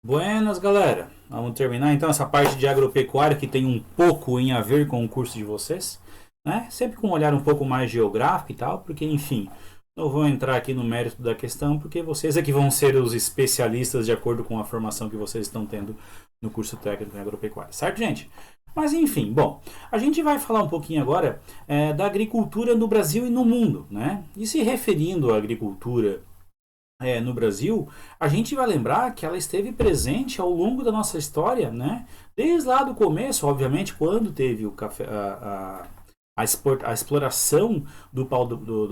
Buenas, galera. Vamos terminar então essa parte de agropecuária que tem um pouco em a ver com o curso de vocês, né? Sempre com um olhar um pouco mais geográfico e tal, porque enfim, não vou entrar aqui no mérito da questão, porque vocês é que vão ser os especialistas de acordo com a formação que vocês estão tendo no curso técnico em agropecuária, certo, gente? Mas enfim, bom, a gente vai falar um pouquinho agora da agricultura no Brasil e no mundo, né? E se referindo à agricultura no Brasil, a gente vai lembrar que ela esteve presente ao longo da nossa história, né? Desde lá do começo, obviamente, quando teve o café, a exploração do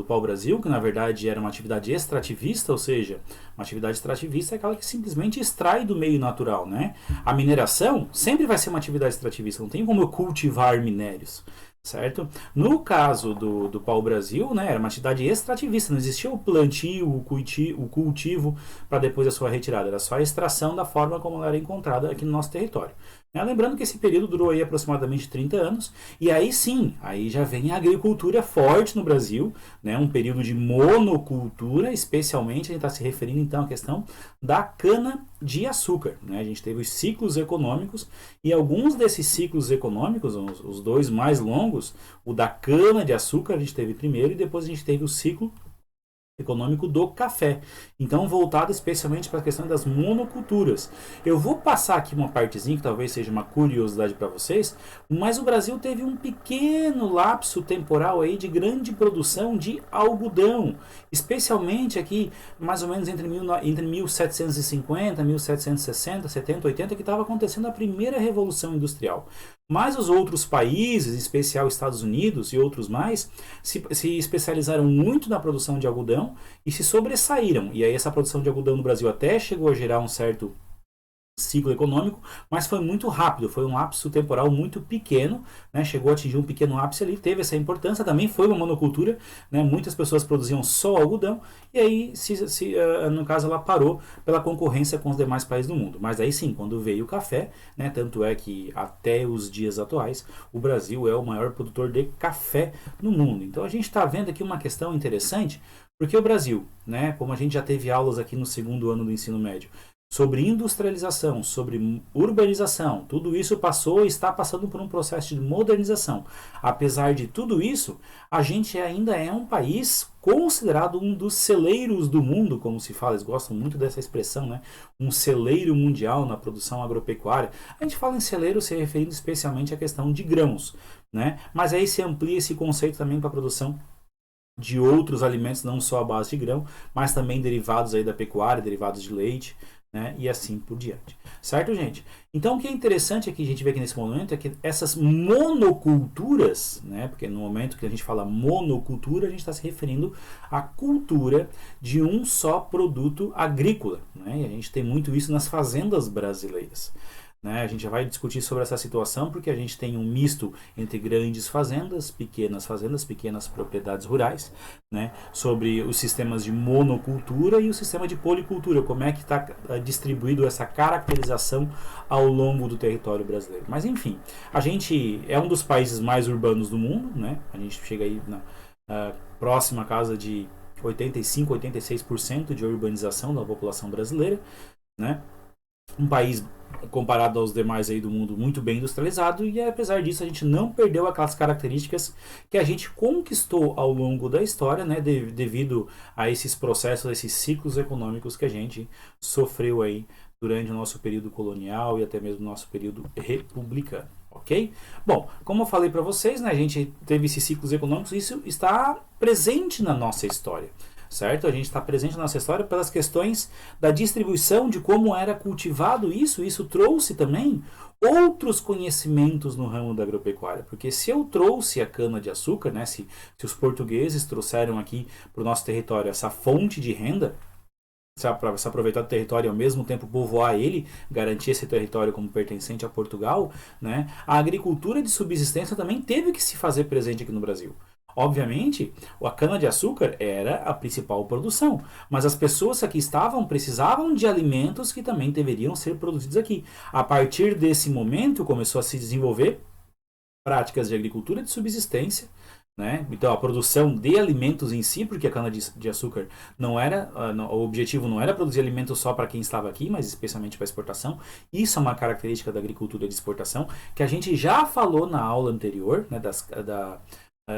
pau-brasil, que na verdade era uma atividade extrativista, ou seja, uma atividade extrativista é aquela que simplesmente extrai do meio natural, né? A mineração sempre vai ser uma atividade extrativista, não tem como eu cultivar minérios, certo? No caso do pau-brasil, né, era uma atividade extrativista, não existia o plantio, o cultivo para depois a sua retirada, era só a extração da forma como ela era encontrada aqui no nosso território. Lembrando que esse período durou aí aproximadamente 30 anos, e aí sim, aí já vem a agricultura forte no Brasil, né, um período de monocultura, especialmente a gente está se referindo então à questão da cana de açúcar. Né? A gente teve os ciclos econômicos, e alguns desses ciclos econômicos, os dois mais longos, o da cana de açúcar a gente teve primeiro, e depois a gente teve o ciclo econômico do café. Então, voltado especialmente para a questão das monoculturas. Eu vou passar aqui uma partezinha que talvez seja uma curiosidade para vocês, mas o Brasil teve um pequeno lapso temporal aí de grande produção de algodão, especialmente aqui mais ou menos entre 1750, 1760, 70, 80, que estava acontecendo a primeira revolução industrial. Mas os outros países, em especial Estados Unidos e outros mais, se especializaram muito na produção de algodão e se sobressaíram. E aí essa produção de algodão no Brasil até chegou a gerar um certo ciclo econômico, mas foi muito rápido, foi um lapso temporal muito pequeno, né? Chegou a atingir um pequeno ápice ali, teve essa importância, também foi uma monocultura, né? Muitas pessoas produziam só algodão, e aí, no caso, ela parou pela concorrência com os demais países do mundo. Mas aí sim, quando veio o café, né? Tanto é que até os dias atuais, o Brasil é o maior produtor de café no mundo. Então a gente está vendo aqui uma questão interessante, porque o Brasil, né? Como a gente já teve aulas aqui no segundo ano do ensino médio, sobre industrialização, sobre urbanização, tudo isso passou e está passando por um processo de modernização. Apesar de tudo isso, a gente ainda é um país considerado um dos celeiros do mundo, como se fala, eles gostam muito dessa expressão, né? Um celeiro mundial na produção agropecuária. A gente fala em celeiro se referindo especialmente à questão de grãos, né? Mas aí se amplia esse conceito também para a produção de outros alimentos, não só à base de grão, mas também derivados aí da pecuária, derivados de leite, né? E assim por diante. Certo, gente? Então, o que é interessante aqui, a gente vê aqui nesse momento, é que essas monoculturas, né? Porque no momento que a gente fala monocultura, a gente está se referindo à cultura de um só produto agrícola, né? E a gente tem muito isso nas fazendas brasileiras. Né? A gente já vai discutir sobre essa situação porque a gente tem um misto entre grandes fazendas, pequenas propriedades rurais, né? Sobre os sistemas de monocultura e o sistema de policultura, como é que está distribuído essa caracterização ao longo do território brasileiro. Mas enfim, a gente é um dos países mais urbanos do mundo, né? A gente chega aí na próxima casa de 85, 86% de urbanização da população brasileira, né? Um país comparado aos demais aí do mundo muito bem industrializado, e apesar disso a gente não perdeu aquelas características que a gente conquistou ao longo da história, né, devido a esses processos, a esses ciclos econômicos que a gente sofreu aí durante o nosso período colonial e até mesmo o nosso período republicano. Ok? Bom, como eu falei para vocês, né, a gente teve esses ciclos econômicos, e isso está presente na nossa história. Certo? A gente está presente na nossa história pelas questões da distribuição de como era cultivado isso. Isso trouxe também outros conhecimentos no ramo da agropecuária. Porque se eu trouxe a cana-de-açúcar, né, se os trouxeram aqui para o nosso território essa fonte de renda, para se aproveitar do território e ao mesmo tempo povoar ele, garantir esse território como pertencente a Portugal, né, a agricultura de subsistência também teve que se fazer presente aqui no Brasil. Obviamente, a cana-de-açúcar era a principal produção, mas as pessoas que aqui estavam precisavam de alimentos que também deveriam ser produzidos aqui. A partir desse momento, começou a se desenvolver práticas de agricultura de subsistência, né? Então a produção de alimentos em si, porque a cana-de-açúcar não era, o objetivo não era produzir alimentos só para quem estava aqui, mas especialmente para exportação. Isso é uma característica da agricultura de exportação, que a gente já falou na aula anterior, né,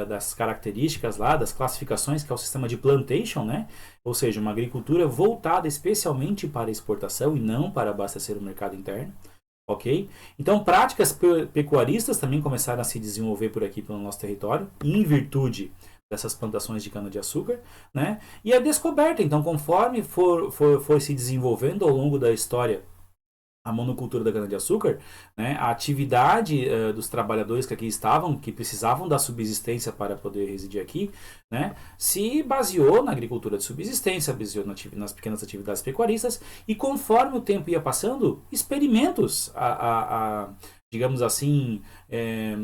das características lá, das classificações, que é o sistema de plantation, né? Ou seja, uma agricultura voltada especialmente para exportação e não para abastecer o mercado interno. Ok? Então, práticas pecuaristas também começaram a se desenvolver por aqui pelo nosso território, em virtude dessas plantações de cana-de-açúcar, né? E a descoberta, então, conforme foi se desenvolvendo ao longo da história a monocultura da cana-de-açúcar, né, a atividade dos trabalhadores que aqui estavam, que precisavam da subsistência para poder residir aqui, né, se baseou na agricultura de subsistência, baseou nas pequenas atividades pecuaristas, e conforme o tempo ia passando, experimentos, digamos assim,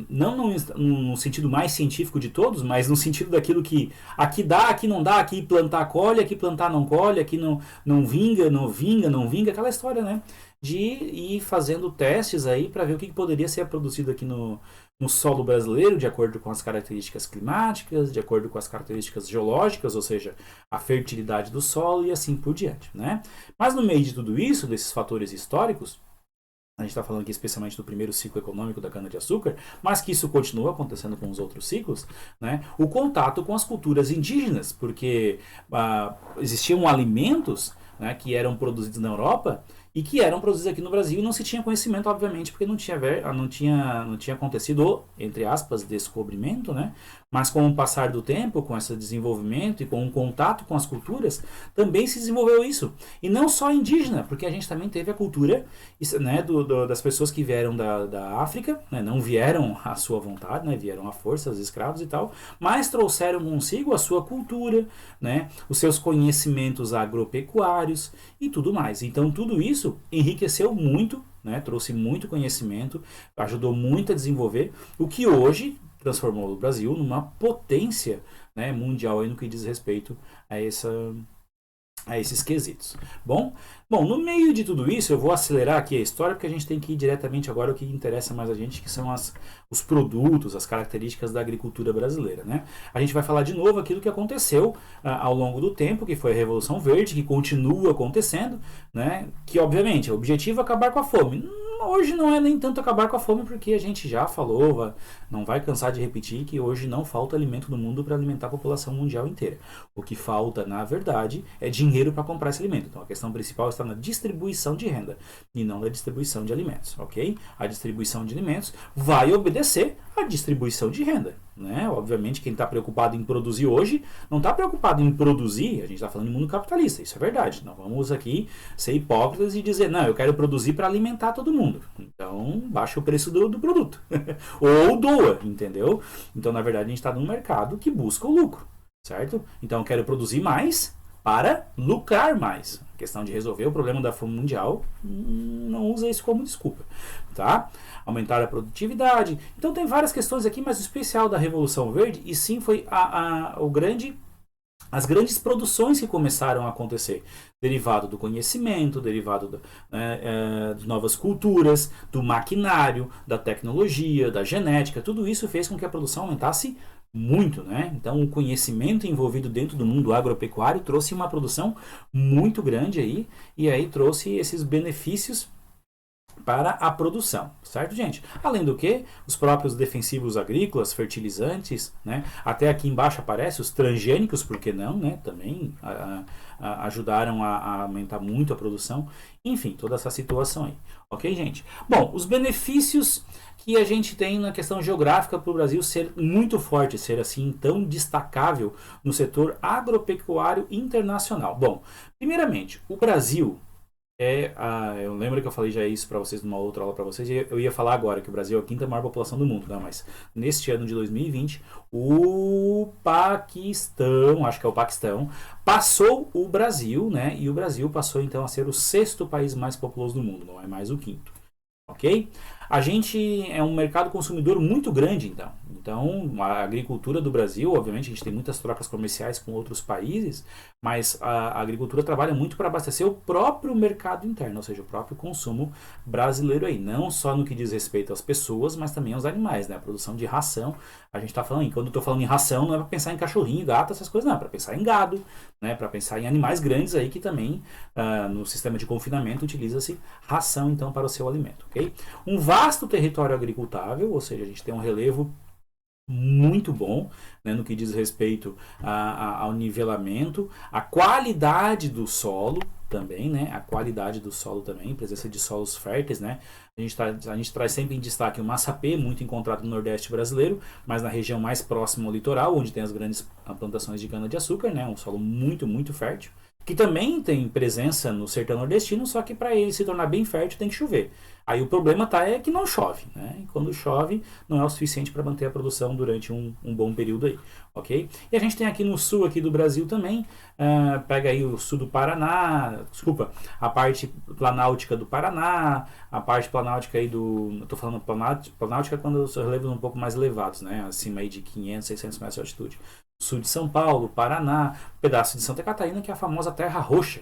não no sentido mais científico de todos, mas no sentido daquilo que aqui dá, aqui não dá, aqui plantar colhe, aqui plantar não colhe, aqui não vinga, não vinga, não vinga, aquela história, né? De ir fazendo testes aí para ver o que poderia ser produzido aqui no solo brasileiro, de acordo com as características climáticas, de acordo com as características geológicas, ou seja, a fertilidade do solo e assim por diante, né? Mas no meio de tudo isso, desses fatores históricos, a gente está falando aqui especialmente do primeiro ciclo econômico da cana-de-açúcar, mas que isso continua acontecendo com os outros ciclos, né? O contato com as culturas indígenas, porque existiam alimentos, né, que eram produzidos na Europa e que eram produzidos aqui no Brasil e não se tinha conhecimento, obviamente, porque não tinha acontecido, entre aspas, descobrimento, né? Mas com o passar do tempo, com esse desenvolvimento e com o contato com as culturas, também se desenvolveu isso. E não só indígena, porque a gente também teve a cultura, né, das pessoas que vieram da África, né, não vieram à sua vontade, né, vieram à força, os escravos e tal, mas trouxeram consigo a sua cultura, né, os seus conhecimentos agropecuários e tudo mais. Então tudo isso enriqueceu muito, né, trouxe muito conhecimento, ajudou muito a desenvolver o que hoje transformou o Brasil numa potência, né, mundial aí no que diz respeito a esses quesitos. Bom, no meio de tudo isso, eu vou acelerar aqui a história, porque a gente tem que ir diretamente agora ao que interessa mais a gente, que são os produtos, as características da agricultura brasileira, né? A gente vai falar de novo aquilo que aconteceu ao longo do tempo, que foi a Revolução Verde, que continua acontecendo, né? Que, obviamente, o objetivo é acabar com a fome. Hoje não é nem tanto acabar com a fome, porque a gente já falou, não vai cansar de repetir que hoje não falta alimento no mundo para alimentar a população mundial inteira. O que falta, na verdade, é dinheiro para comprar esse alimento. Então a questão principal está na distribuição de renda e não na distribuição de alimentos, ok? A distribuição de alimentos vai obedecer à distribuição de renda, né? Obviamente quem está preocupado em produzir hoje não está preocupado em produzir, a gente está falando de mundo capitalista, isso é verdade. Não vamos aqui ser hipócritas e dizer, não, eu quero produzir para alimentar todo mundo. Então baixa o preço do produto ou doa, entendeu? Então na verdade a gente está num mercado que busca o lucro, certo? Então eu quero produzir mais para lucrar mais. A questão de resolver o problema da fome mundial, não usa isso como desculpa, tá? Aumentar a produtividade. Então tem várias questões aqui, mas o especial da Revolução Verde, e sim foi as grandes produções que começaram a acontecer, derivado do conhecimento, derivado de novas culturas, do maquinário, da tecnologia, da genética, tudo isso fez com que a produção aumentasse muito, né? Então o conhecimento envolvido dentro do mundo agropecuário trouxe uma produção muito grande aí, e aí trouxe esses benefícios para a produção, certo, gente? Além do que, os próprios defensivos agrícolas, fertilizantes, né? Até aqui embaixo aparece os transgênicos, por que não, né? Também ajudaram a aumentar muito a produção. Enfim, toda essa situação aí. Ok, gente? Bom, os benefícios que a gente tem na questão geográfica para o Brasil ser muito forte, ser assim tão destacável no setor agropecuário internacional. Bom, primeiramente, o Brasil eu lembro que eu falei já isso para vocês numa outra aula para vocês, e eu ia falar agora que o Brasil é a quinta maior população do mundo, né? Mas neste ano de 2020 o Paquistão, acho que é o Paquistão, passou o Brasil, né? E o Brasil passou então a ser o sexto país mais populoso do mundo, não é mais o quinto, ok? A gente é um mercado consumidor muito grande, então. Então, a agricultura do Brasil, obviamente, a gente tem muitas trocas comerciais com outros países, mas a agricultura trabalha muito para abastecer o próprio mercado interno, ou seja, o próprio consumo brasileiro aí. Não só no que diz respeito às pessoas, mas também aos animais, né? A produção de ração. A gente está falando, quando eu estou falando em ração, não é para pensar em cachorrinho, gato, essas coisas, não. É para pensar em gado, né? Para pensar em animais grandes aí que também, no sistema de confinamento, utiliza-se ração, então, para o seu alimento, ok? Um vasto território agricultável, ou seja, a gente tem um relevo muito bom, né, no que diz respeito ao nivelamento, a qualidade do solo também, né, a qualidade do solo também, presença de solos férteis, né, a gente traz sempre em destaque o massapê, muito encontrado no Nordeste brasileiro, mas na região mais próxima ao litoral, onde tem as grandes plantações de cana-de-açúcar, né, um solo muito, muito fértil, que também tem presença no sertão nordestino, só que para ele se tornar bem fértil tem que chover. Aí o problema é que não chove, né? E quando chove não é o suficiente para manter a produção durante um bom período aí, ok? E a gente tem aqui no sul aqui do Brasil também, pega aí o sul do Paraná, desculpa, a parte planáltica do Paraná, a parte planáltica aí eu tô falando planáltica quando os relevos um pouco mais elevados, né? Acima aí de 500, 600 metros de altitude. Sul de São Paulo, Paraná, pedaço de Santa Catarina, que é a famosa Terra Roxa.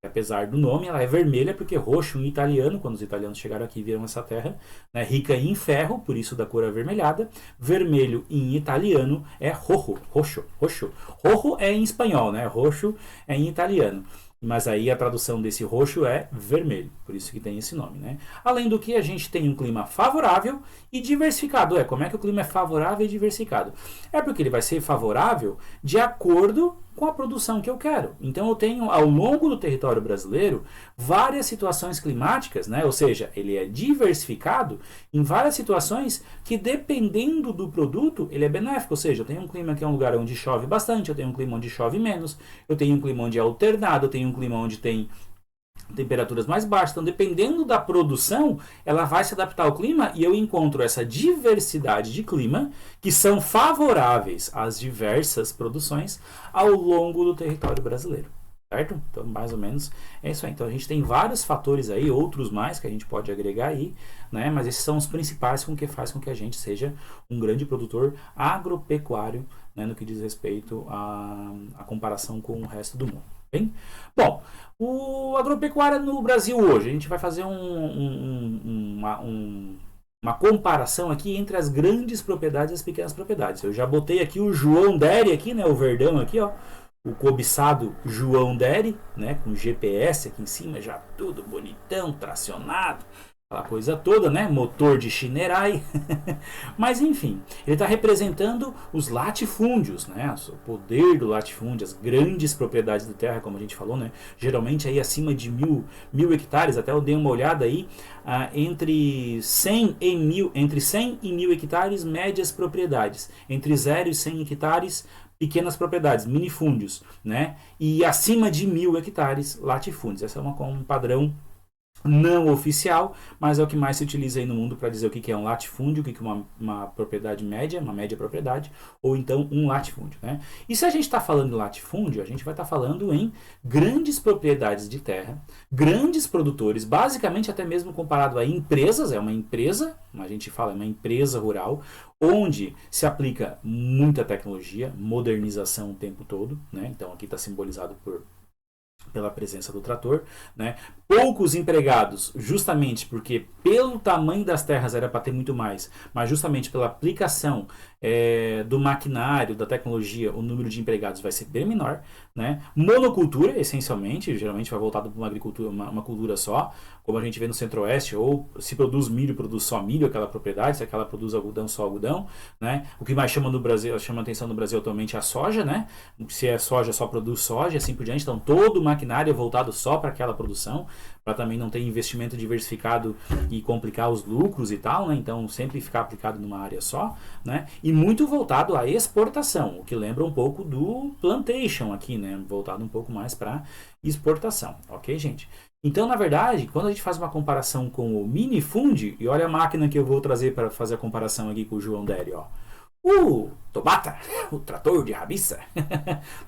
Apesar do nome, ela é vermelha porque roxo em italiano, quando os italianos chegaram aqui e viram essa terra, né, rica em ferro, por isso da cor avermelhada. Vermelho em italiano é rojo, roxo, roxo. Rojo é em espanhol, né? Roxo é em italiano. Mas aí a tradução desse roxo é vermelho, por isso que tem esse nome, né? Além do que a gente tem um clima favorável e diversificado. Como é que o clima é favorável e diversificado? É porque ele vai ser favorável de acordo com a produção que eu quero. Então eu tenho ao longo do território brasileiro várias situações climáticas, né? Ou seja, ele é diversificado em várias situações que dependendo do produto ele é benéfico. Ou seja, eu tenho um clima que é um lugar onde chove bastante, eu tenho um clima onde chove menos, eu tenho um clima onde é alternado, eu tenho um clima onde tem temperaturas mais baixas. Então, dependendo da produção, ela vai se adaptar ao clima e eu encontro essa diversidade de clima que são favoráveis às diversas produções ao longo do território brasileiro. Certo? Então, mais ou menos é isso aí. Então, a gente tem vários fatores aí, outros mais que a gente pode agregar aí, né? Mas esses são os principais que faz com que a gente seja um grande produtor agropecuário, né? No que diz respeito à comparação com o resto do mundo. Bem? Bom, o agropecuária no Brasil hoje, a gente vai fazer uma comparação aqui entre as grandes propriedades e as pequenas propriedades. Eu já botei aqui o João Dery aqui, né, o verdão aqui, ó, o cobiçado João Dery, né, com GPS aqui em cima, já tudo bonitão, tracionado, aquela coisa toda, né? Motor de Shinerai. Mas enfim, ele está representando os latifúndios, né? O poder do latifúndio, as grandes propriedades de terra, como a gente falou, né? Geralmente aí acima de mil hectares, até eu dei uma olhada aí, entre 100 e 1000 hectares, médias propriedades. Entre 0 e 100 hectares, pequenas propriedades, minifúndios, né? E acima de 1000 hectares, latifúndios. Essa é um padrão não oficial, mas é o que mais se utiliza aí no mundo para dizer o que é um latifúndio, o que é uma propriedade média, uma média propriedade, ou então um latifúndio, né? E se a gente está falando de latifúndio, a gente vai estar falando em grandes propriedades de terra, grandes produtores, basicamente até mesmo comparado a empresas, é uma empresa, a gente fala, é uma empresa rural, onde se aplica muita tecnologia, modernização o tempo todo, né? Então aqui está simbolizado pela presença do trator, né? Poucos empregados, justamente porque pelo tamanho das terras era para ter muito mais, mas justamente pela aplicação do maquinário, da tecnologia, o número de empregados vai ser bem menor, né? Monocultura, essencialmente, geralmente vai voltado para uma agricultura, uma cultura só, como a gente vê no Centro-Oeste, ou se produz milho, produz só milho aquela propriedade, se aquela produz algodão, só algodão, né? O que mais chama atenção no Brasil atualmente é a soja, né? Se é soja, só produz soja, assim por diante. Então todo o maquinário é voltado só para aquela produção, para também não ter investimento diversificado e complicar os lucros e tal, né? Então sempre ficar aplicado numa área só, né? E muito voltado à exportação, o que lembra um pouco do plantation aqui, né? Voltado um pouco mais para exportação, ok, gente? Então, na verdade, quando a gente faz uma comparação com o minifúndio, e olha a máquina que eu vou trazer para fazer a comparação aqui com o João Dery, ó. O Tobata, o trator de rabiça.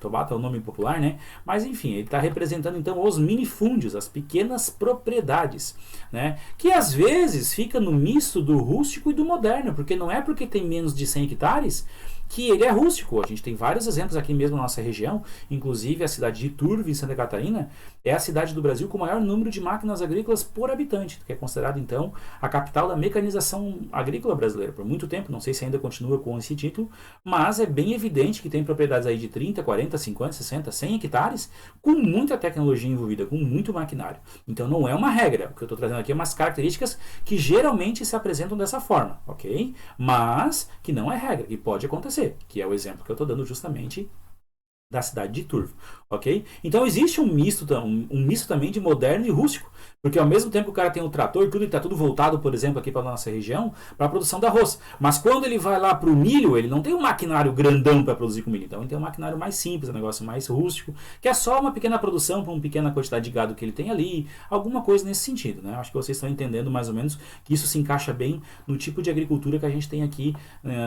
Tobata é o nome popular, né? Mas enfim, ele está representando então os minifúndios, as pequenas propriedades, né? Que às vezes fica no misto do rústico e do moderno, porque não é porque tem menos de 100 hectares que ele é rústico. A gente tem vários exemplos aqui mesmo na nossa região, inclusive a cidade de Iturva, em Santa Catarina, é a cidade do Brasil com o maior número de máquinas agrícolas por habitante, que é considerado então a capital da mecanização agrícola brasileira. Por muito tempo, não sei se ainda continua com esse título, mas é bem evidente que tem propriedades aí de 30, 40, 50, 60, 100 hectares com muita tecnologia envolvida, com muito maquinário. Então não é uma regra, o que eu estou trazendo aqui é umas características que geralmente se apresentam dessa forma, ok? Mas que não é regra, que pode acontecer, que é o exemplo que eu estou dando justamente da cidade de Turvo, ok? Então existe um misto também de moderno e rústico, porque ao mesmo tempo que o cara tem um trator, tudo está tudo voltado, por exemplo, aqui para a nossa região, para a produção de arroz. Mas quando ele vai lá para o milho, ele não tem um maquinário grandão para produzir com milho, então ele tem um maquinário mais simples, um negócio mais rústico, que é só uma pequena produção para uma pequena quantidade de gado que ele tem ali, alguma coisa nesse sentido, né? Acho que vocês estão entendendo mais ou menos que isso se encaixa bem no tipo de agricultura que a gente tem aqui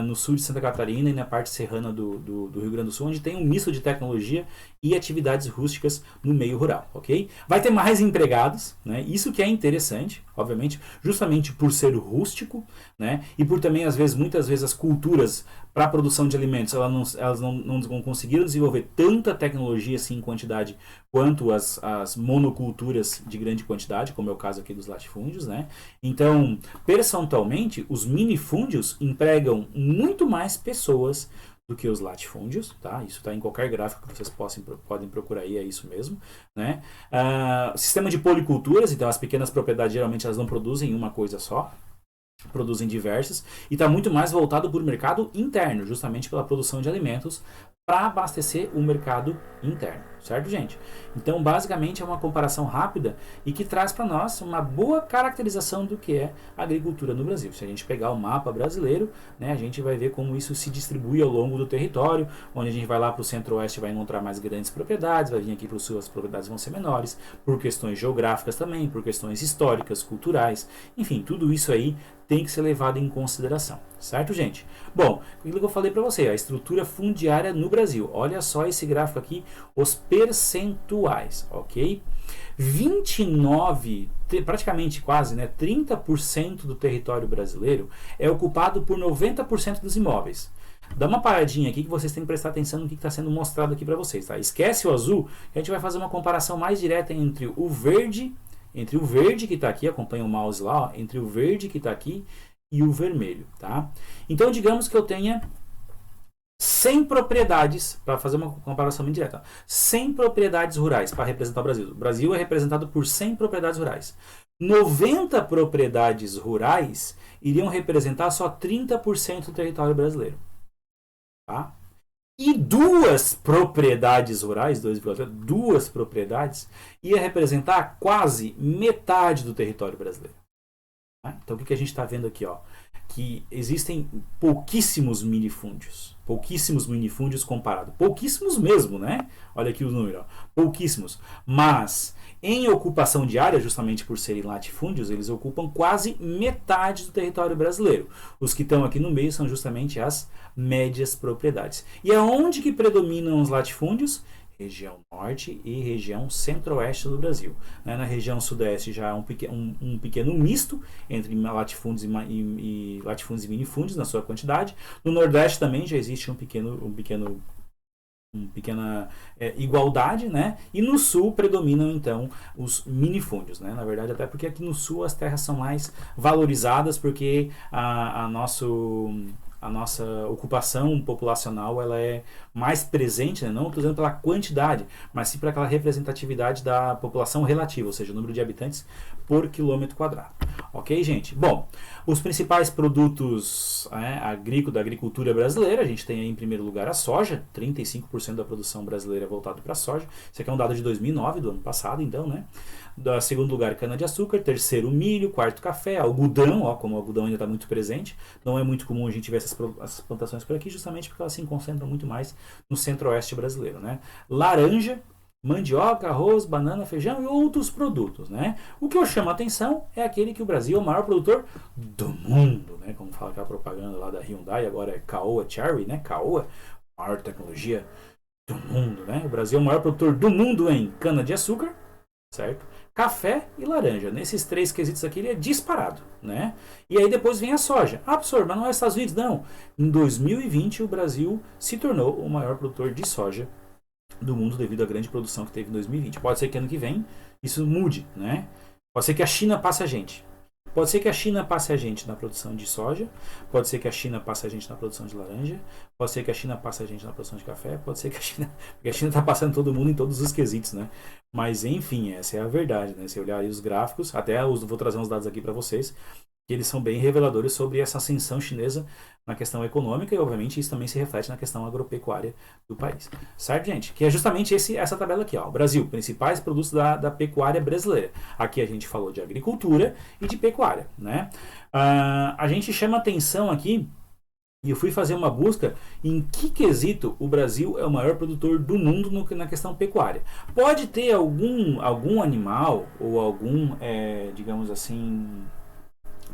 no sul de Santa Catarina e na parte serrana do Rio Grande do Sul, onde tem um misto de tecnologia e atividades rústicas no meio rural, ok? Vai ter mais empregados, né? Isso que é interessante, obviamente, justamente por ser rústico, né? E por também, muitas vezes, as culturas para a produção de alimentos, elas não conseguiram desenvolver tanta tecnologia assim em quantidade quanto as monoculturas de grande quantidade, como é o caso aqui dos latifúndios, né? Então, percentualmente, os minifúndios empregam muito mais pessoas do que os latifúndios, tá? Isso está em qualquer gráfico que vocês podem procurar aí, é isso mesmo, né? Sistema de policulturas, então as pequenas propriedades geralmente elas não produzem uma coisa só, produzem diversas, e está muito mais voltado para o mercado interno, justamente pela produção de alimentos para abastecer o mercado interno, certo, gente? Então, basicamente, é uma comparação rápida e que traz para nós uma boa caracterização do que é a agricultura no Brasil. Se a gente pegar o mapa brasileiro, né, a gente vai ver como isso se distribui ao longo do território, onde a gente vai lá para o centro-oeste vai encontrar mais grandes propriedades, vai vir aqui para o sul as propriedades vão ser menores, por questões geográficas também, por questões históricas, culturais, enfim, tudo isso aí tem que ser levado em consideração, certo, gente? Bom, aquilo que eu falei para você, a estrutura fundiária no Brasil. Olha só esse gráfico aqui, os percentuais, ok? 29, praticamente quase, né, 30% do território brasileiro é ocupado por 90% dos imóveis. Dá uma paradinha aqui que vocês têm que prestar atenção no que está sendo mostrado aqui para vocês, tá? Esquece o azul, que a gente vai fazer uma comparação mais direta entre o verde que está aqui, acompanha o mouse lá, ó, entre o verde que está aqui e o vermelho, tá? Então, digamos que eu tenha 100 propriedades, para fazer uma comparação bem direta, 100 propriedades rurais para representar o Brasil. O Brasil é representado por 100 propriedades rurais. 90 propriedades rurais iriam representar só 30% do território brasileiro, tá? E duas propriedades rurais, 2 propriedades, ia representar quase metade do território brasileiro. Tá? Então o que a gente está vendo aqui? Ó? Que existem pouquíssimos minifúndios. Pouquíssimos minifúndios comparado. Pouquíssimos mesmo, né? Olha aqui os números. Ó. Pouquíssimos. Mas em ocupação diária, justamente por serem latifúndios, eles ocupam quase metade do território brasileiro. Os que estão aqui no meio são justamente as médias propriedades. E aonde que predominam os latifúndios? Região norte e região centro-oeste do Brasil. Na região sudeste já há um pequeno misto entre latifúndios e latifúndios e minifúndios na sua quantidade. No nordeste também já existe uma pequena igualdade, né? E no sul predominam então os minifúndios, né? Na verdade, até porque aqui no sul as terras são mais valorizadas porque a nossa ocupação populacional ela é mais presente, né? Não estou dizendo pela quantidade, mas sim para aquela representatividade da população relativa, ou seja, o número de habitantes por quilômetro quadrado. Ok, gente? Bom, os principais produtos da agricultura brasileira, a gente tem aí em primeiro lugar a soja, 35% da produção brasileira é voltado para a soja. Isso aqui é um dado de 2009, do ano passado, então, né? Segundo lugar, cana-de-açúcar. Terceiro, milho. Quarto, café. Algodão, ó, como o algodão ainda está muito presente. Não é muito comum a gente ver essas plantações por aqui, justamente porque elas se concentram muito mais no centro-oeste brasileiro, né? Laranja, mandioca, arroz, banana, feijão e outros produtos, né? O que eu chamo a atenção é aquele que o Brasil é o maior produtor do mundo, né? Como fala aquela propaganda lá da Hyundai, agora é Caoa Cherry, né? Caoa, maior tecnologia do mundo, né? O Brasil é o maior produtor do mundo em cana-de-açúcar, certo? Café e laranja. Nesses três quesitos aqui ele é disparado, né? E aí depois vem a soja. Ah, professor, mas não é Estados Unidos? Não. Em 2020 o Brasil se tornou o maior produtor de soja do mundo devido à grande produção que teve em 2020. Pode ser que ano que vem isso mude, né? Pode ser que a China passe a gente. Pode ser que a China passe a gente na produção de soja, pode ser que a China passe a gente na produção de laranja, pode ser que a China passe a gente na produção de café, pode ser que a China... Porque a China está passando todo mundo em todos os quesitos, né? Mas enfim, essa é a verdade, né? Se olhar aí os gráficos, até vou trazer uns dados aqui para vocês, que eles são bem reveladores sobre essa ascensão chinesa na questão econômica e, obviamente, isso também se reflete na questão agropecuária do país. Certo, gente? Que é justamente essa tabela aqui, ó. Brasil, principais produtos da pecuária brasileira. Aqui a gente falou de agricultura e de pecuária, né? A gente chama atenção aqui, e eu fui fazer uma busca em que quesito o Brasil é o maior produtor do mundo na questão pecuária. Pode ter algum animal ou algum, digamos assim,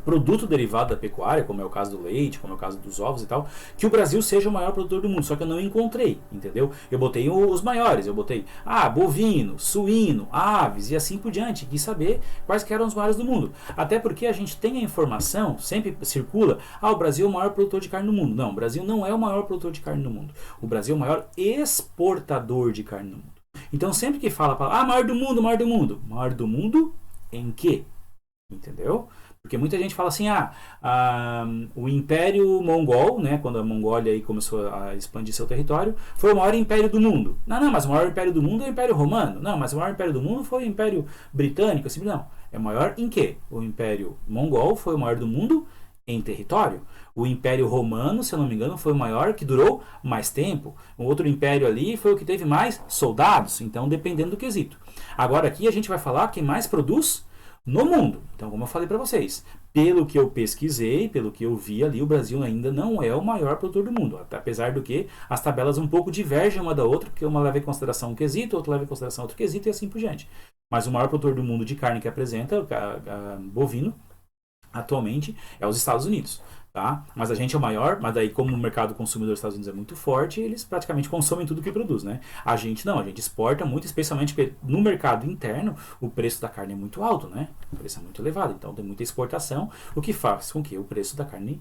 produto derivado da pecuária, como é o caso do leite, como é o caso dos ovos e tal, que o Brasil seja o maior produtor do mundo, só que eu não encontrei, entendeu? Eu botei os maiores, eu botei bovino, suíno, aves e assim por diante, quis saber quais que eram os maiores do mundo. Até porque a gente tem a informação, sempre circula, o Brasil é o maior produtor de carne do mundo. Não, o Brasil não é o maior produtor de carne do mundo. O Brasil é o maior exportador de carne do mundo. Então sempre que fala, maior do mundo, maior do mundo. Maior do mundo em quê? Entendeu? Porque muita gente fala assim, o Império Mongol, né, quando a Mongólia aí começou a expandir seu território, foi o maior império do mundo. Não, mas o maior império do mundo é o Império Romano. Não, mas o maior império do mundo foi o Império Britânico. Assim, não, é maior em quê? O Império Mongol foi o maior do mundo em território. O Império Romano, se eu não me engano, foi o maior que durou mais tempo. O outro império ali foi o que teve mais soldados. Então, dependendo do quesito. Agora aqui a gente vai falar quem mais produz no mundo. Então, como eu falei para vocês, pelo que eu pesquisei, pelo que eu vi ali, o Brasil ainda não é o maior produtor do mundo. Apesar do que as tabelas um pouco divergem uma da outra, porque uma leva em consideração um quesito, outra leva em consideração outro quesito e assim por diante. Mas o maior produtor do mundo de carne que apresenta, bovino, atualmente, é os Estados Unidos. Tá? Mas a gente é o maior, mas daí como o mercado consumidor dos Estados Unidos é muito forte, eles praticamente consomem tudo que produz, né? A gente não, a gente exporta muito, especialmente porque no mercado interno o preço da carne é muito alto, né? O preço é muito elevado, então tem muita exportação, o que faz com que o preço da carne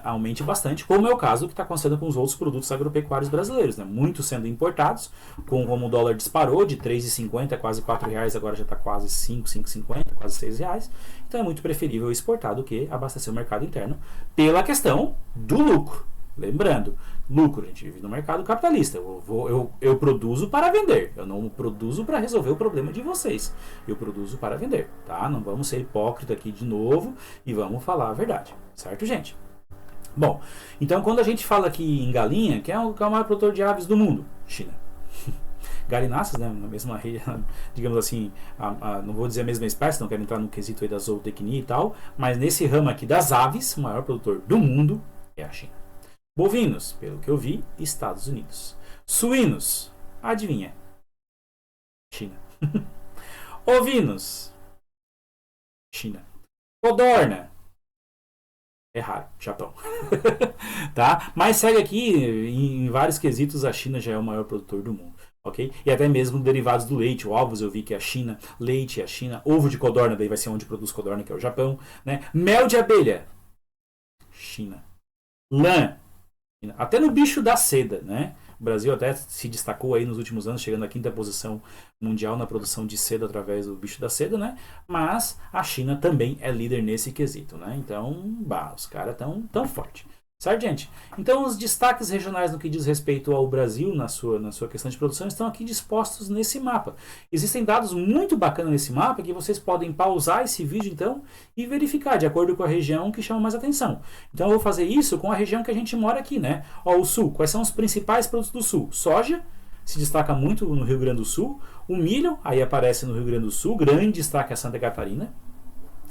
aumente bastante, como é o caso que está acontecendo com os outros produtos agropecuários brasileiros, né? Muitos sendo importados, como o dólar disparou de R$ 3,50 a quase R$ 4,00, agora já está quase 5,50, quase R$ 6,00. Então é muito preferível exportar do que abastecer o mercado interno pela questão do lucro. Lembrando, lucro, a gente vive no mercado capitalista. Eu produzo para vender. Eu não produzo para resolver o problema de vocês. Eu produzo para vender, tá? Não vamos ser hipócrita aqui de novo e vamos falar a verdade. Certo, gente? Bom, então quando a gente fala aqui em galinha, que é o maior produtor de aves do mundo? China. Galináceas, né, na mesma, digamos assim, não vou dizer a mesma espécie, não quero entrar no quesito aí da zootecnia e tal, mas nesse ramo aqui das aves, o maior produtor do mundo é a China. Bovinos, pelo que eu vi, Estados Unidos. Suínos, adivinha? China. Ovinos, China. Codorna, é raro, Japão. Tá? Mas segue aqui, em vários quesitos, a China já é o maior produtor do mundo. Okay? E até mesmo derivados do leite, ovos eu vi que é a China, leite é a China, ovo de codorna, daí vai ser onde produz codorna, que é o Japão, né? Mel de abelha, China. Lã, China. Até no bicho da seda, né? O Brasil até se destacou aí nos últimos anos, chegando à 5ª posição mundial na produção de seda através do bicho da seda, né? Mas a China também é líder nesse quesito, né? Então, os caras estão tão fortes. Certo, gente? Então, os destaques regionais no que diz respeito ao Brasil, na sua questão de produção, estão aqui dispostos nesse mapa. Existem dados muito bacanas nesse mapa que vocês podem pausar esse vídeo, então, e verificar, de acordo com a região que chama mais atenção. Então, eu vou fazer isso com a região que a gente mora aqui, né? Ó, o Sul. Quais são os principais produtos do Sul? Soja, se destaca muito no Rio Grande do Sul. O milho, aí aparece no Rio Grande do Sul. Grande destaque é Santa Catarina.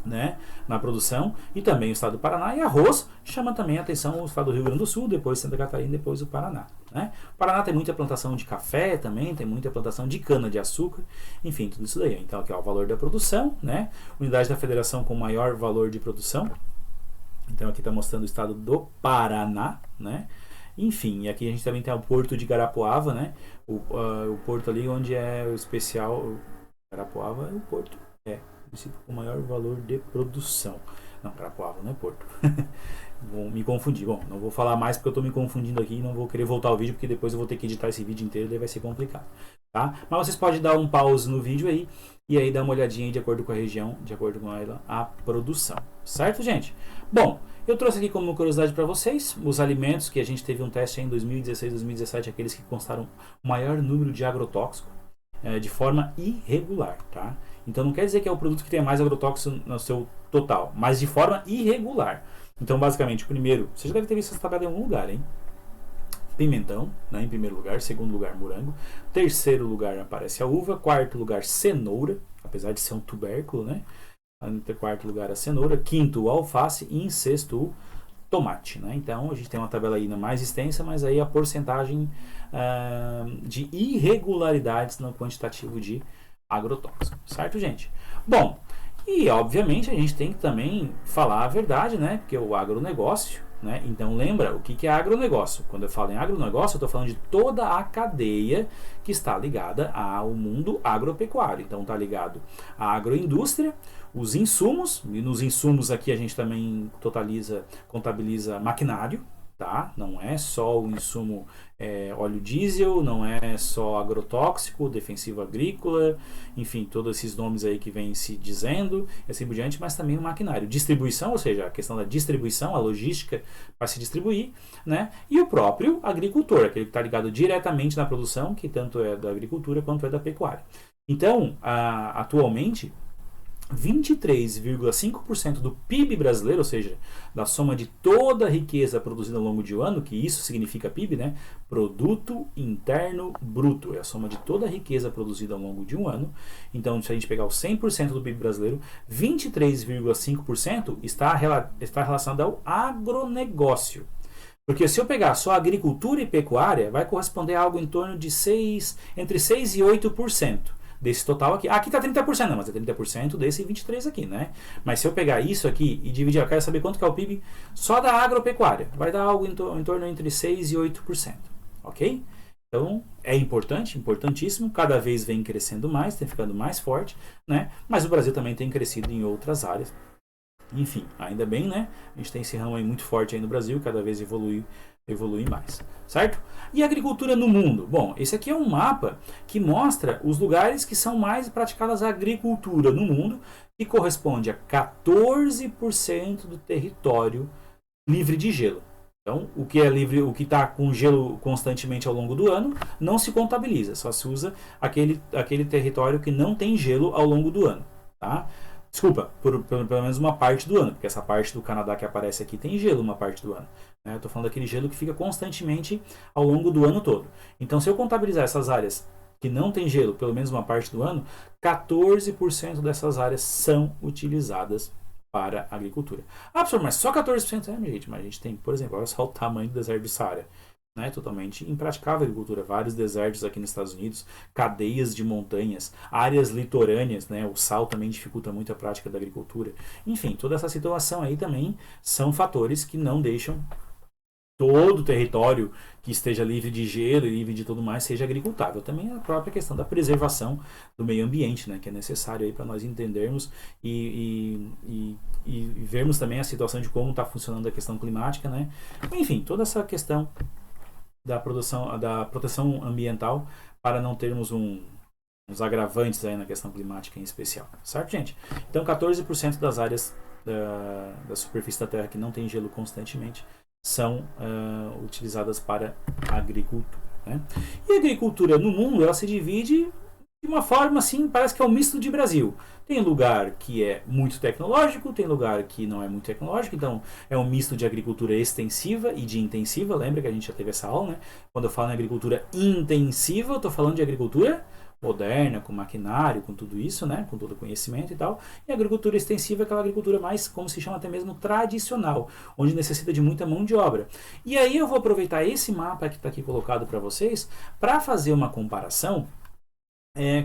né, na produção, e também o estado do Paraná. E arroz chama também a atenção o estado do Rio Grande do Sul, depois Santa Catarina, depois o Paraná, né? O Paraná tem muita plantação de café também, tem muita plantação de cana de açúcar, enfim, tudo isso daí. Então aqui é o valor da produção, né? Unidade da federação com maior valor de produção. Então aqui está mostrando o estado do Paraná, né? Enfim, e aqui a gente também tem o porto de Garapuava, né? O porto ali onde é o especial. Garapuava é o porto, município com maior valor de produção. Não, Carapuava não é Porto. Vou me confundir. Bom, não vou falar mais porque eu estou me confundindo aqui e não vou querer voltar ao vídeo porque depois eu vou ter que editar esse vídeo inteiro e daí vai ser complicado. Tá? Mas vocês podem dar um pause no vídeo aí e aí dar uma olhadinha aí de acordo com a região, de acordo com a produção. Certo, gente? Bom, eu trouxe aqui como curiosidade para vocês os alimentos que a gente teve um teste em 2016, 2017, aqueles que constaram o maior número de agrotóxico de forma irregular, tá? Então não quer dizer que é o produto que tem mais agrotóxico no seu total, mas de forma irregular. Então basicamente, o primeiro, você já deve ter visto essa tabela em algum lugar, hein? Pimentão, né, em primeiro lugar, segundo lugar morango, terceiro lugar aparece a uva, quarto lugar cenoura, apesar de ser um tubérculo, né? Em quarto lugar a cenoura, quinto o alface e em sexto o tomate, né? Então a gente tem uma tabela ainda mais extensa, mas aí a porcentagem de irregularidades no quantitativo de agrotóxico, certo, gente? Bom, e obviamente a gente tem que também falar a verdade, né? Porque o agronegócio, né? Então lembra o que é agronegócio? Quando eu falo em agronegócio, eu estou falando de toda a cadeia que está ligada ao mundo agropecuário. Então está ligado à agroindústria, os insumos, e nos insumos aqui a gente também contabiliza maquinário, tá? Não é só o insumo óleo diesel, não é só agrotóxico, defensivo agrícola, enfim, todos esses nomes aí que vêm se dizendo, e assim por diante, mas também o maquinário. Distribuição, ou seja, a questão da distribuição, a logística para se distribuir, né? E o próprio agricultor, aquele que está ligado diretamente na produção, que tanto é da agricultura quanto é da pecuária. Então, atualmente, 23,5% do PIB brasileiro, ou seja, da soma de toda a riqueza produzida ao longo de um ano, que isso significa PIB, né? Produto Interno Bruto, é a soma de toda a riqueza produzida ao longo de um ano. Então, se a gente pegar o 100% do PIB brasileiro, 23,5% está relacionado ao agronegócio. Porque se eu pegar só agricultura e pecuária, vai corresponder a algo em torno de entre 6% e 8%. Desse total aqui. Aqui está 30%, não, mas é 30% desse 23% aqui, né? Mas se eu pegar isso aqui e dividir, eu quero saber quanto que é o PIB só da agropecuária. Vai dar algo em torno entre 6% e 8%, ok? Então, é importante, importantíssimo, cada vez vem crescendo mais, tem ficando mais forte, né? Mas o Brasil também tem crescido em outras áreas. Enfim, ainda bem, né? A gente tem esse ramo aí muito forte aí no Brasil, cada vez evolui mais, certo? E agricultura no mundo? Bom, esse aqui é um mapa que mostra os lugares que são mais praticadas a agricultura no mundo, que corresponde a 14% do território livre de gelo. Então, o que é livre, o que está com gelo constantemente ao longo do ano, não se contabiliza, só se usa aquele território que não tem gelo ao longo do ano, tá? Desculpa, pelo menos uma parte do ano, porque essa parte do Canadá que aparece aqui tem gelo uma parte do ano. Né? Eu estou falando daquele gelo que fica constantemente ao longo do ano todo. Então, se eu contabilizar essas áreas que não tem gelo pelo menos uma parte do ano, 14% dessas áreas são utilizadas para a agricultura. Ah, professor, mas só 14%? Gente, mas a gente tem, por exemplo, olha só o tamanho do deserto do Saara. Né, totalmente impraticável a agricultura, vários desertos aqui nos Estados Unidos, cadeias de montanhas, áreas litorâneas, né, o sal também dificulta muito a prática da agricultura. Enfim, toda essa situação aí também são fatores que não deixam todo o território que esteja livre de gelo e livre de tudo mais seja agricultável. Também a própria questão da preservação do meio ambiente, né, que é necessário aí para nós entendermos e vermos também a situação de como está funcionando a questão climática, né. Enfim, toda essa questão da proteção ambiental para não termos uns agravantes aí na questão climática em especial, certo, gente? Então, 14% das áreas da superfície da Terra que não tem gelo constantemente são utilizadas para a agricultura, né? E a agricultura no mundo, ela se divide de uma forma assim, parece que é um misto de Brasil. Tem lugar que é muito tecnológico, tem lugar que não é muito tecnológico, então é um misto de agricultura extensiva e de intensiva. Lembra que a gente já teve essa aula, né? Quando eu falo em agricultura intensiva, eu estou falando de agricultura moderna, com maquinário, com tudo isso, né, com todo o conhecimento e tal. E a agricultura extensiva é aquela agricultura mais, como se chama até mesmo, tradicional, onde necessita de muita mão de obra. E aí eu vou aproveitar esse mapa que está aqui colocado para vocês para fazer uma comparação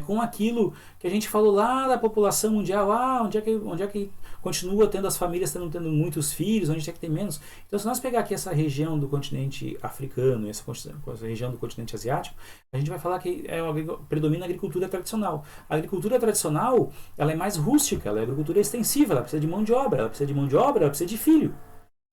com aquilo que a gente falou lá da população mundial, onde é que continua tendo as famílias tendo muitos filhos, onde é que tem menos. Então, se nós pegar aqui essa região do continente africano e essa região do continente asiático, a gente vai falar que predomina a agricultura tradicional. A agricultura tradicional, ela é mais rústica, ela é agricultura extensiva, ela precisa de mão de obra, ela precisa de filho.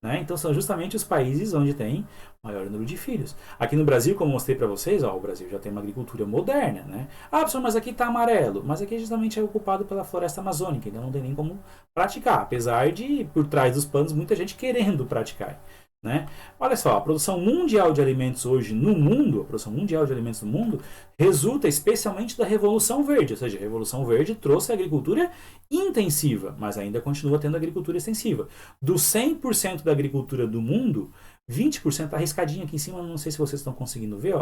Né? Então são justamente os países onde tem maior número de filhos. Aqui no Brasil, como eu mostrei para vocês, o Brasil já tem uma agricultura moderna. Né? Professor, mas aqui está amarelo. Mas aqui justamente é ocupado pela floresta amazônica, então não tem nem como praticar. Apesar de, por trás dos panos, muita gente querendo praticar. Né? Olha só, a produção mundial de alimentos hoje no mundo, a produção mundial de alimentos no mundo, resulta especialmente da Revolução Verde, ou seja, a Revolução Verde trouxe a agricultura intensiva, mas ainda continua tendo agricultura extensiva. Dos 100% da agricultura do mundo, 20% está arriscadinho aqui em cima, não sei se vocês estão conseguindo ver,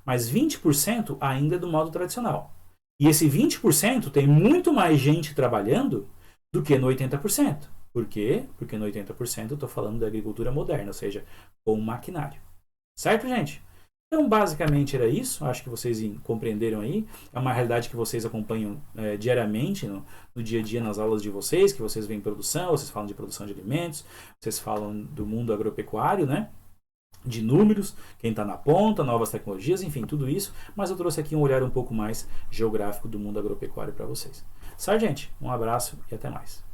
mas 20% ainda é do modo tradicional. E esse 20% tem muito mais gente trabalhando do que no 80%. Por quê? Porque no 80% eu estou falando da agricultura moderna, ou seja, com maquinário. Certo, gente? Então, basicamente era isso. Acho que vocês compreenderam aí. É uma realidade que vocês acompanham diariamente no dia a dia nas aulas de vocês, que vocês veem produção, vocês falam de produção de alimentos, vocês falam do mundo agropecuário, né? De números, quem está na ponta, novas tecnologias, enfim, tudo isso. Mas eu trouxe aqui um olhar um pouco mais geográfico do mundo agropecuário para vocês. Certo, gente? Um abraço e até mais.